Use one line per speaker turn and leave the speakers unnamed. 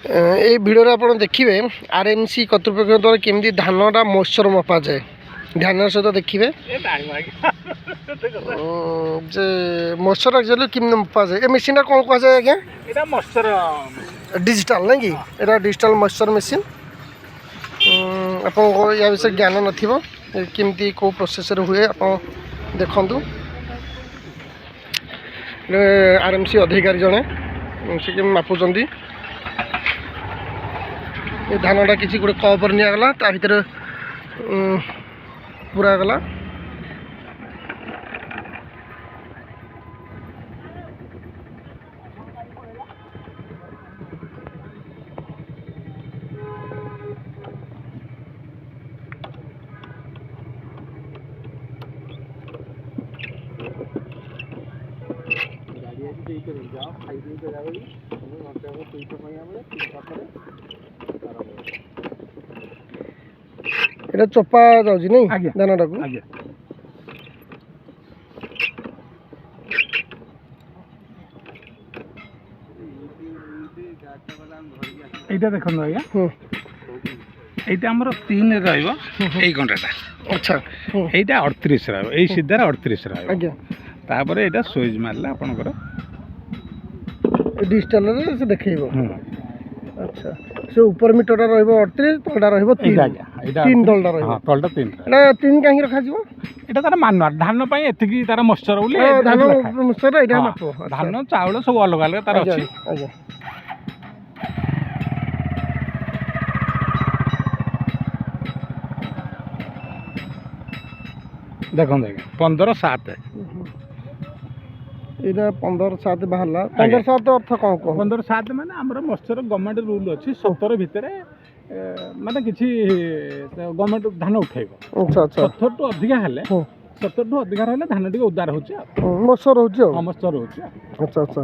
ये भिडियो आप देखिए आरएमसी कर्तृपक्ष द्वारा केमती धानटा मॉइस्चर मपा जाए ध्यान सहित देखिए जे मॉइस्चर एक्चुअली केमती मपा जाए ए मेसीन कौन कह जाए आज्ञा
এটা মস্চর
डिजिटल नहीं कि यहाँ डिजिटल मॉइस्चर मेसीन आप या विषय ज्ञान नमती कौ प्रोसेस हुए आप देखु आरएमसी अधिकारी जड़े से मापुंट ये धानटा किसी गोटे कप निगला ता भर पूरा गला चोपा जाऊँगी नहीं दानाटा को
এইটা দেখুন আজ্ঞা এইটা আমার 3 রহব এই ঘন্টাটা
আচ্ছা
এইটা 38 রহব এই সিধারে 38 রহব
আজ্ঞা
তারপরে এটা সুইচ মারলে আপনার
डिजिटल से देखो अच्छा से ऊपर मीटरटा रहिबो 38 तलटा रहिबो 3 3 तलटा रहिबो
हां तलटा 3
एटा 3 काहे रखा जीवो
এটা তার ম্যানুয়াল ধান পাই এতিকি তার মশ্চর বলি
ধান মশ্চর এটা মাপো
ধান চাউল সব অলগা অলগা তার আছে
আচ্ছা
দেখুন দেখুন 15/7
এটা 15/7 বাহারা 15/7 अर्थ कौन कौन
15/7 माने हमर मश्चर गवर्नमेंट रूल अछि 17 भितरे माने किछि गवर्नमेंट धान उठेबो
अच्छा अच्छा
17 टू अधिक हेले 17 टू अधिक हेले धान टिके उदार होछि
मश्चर होछि
मश्चर होछि
अच्छा अच्छा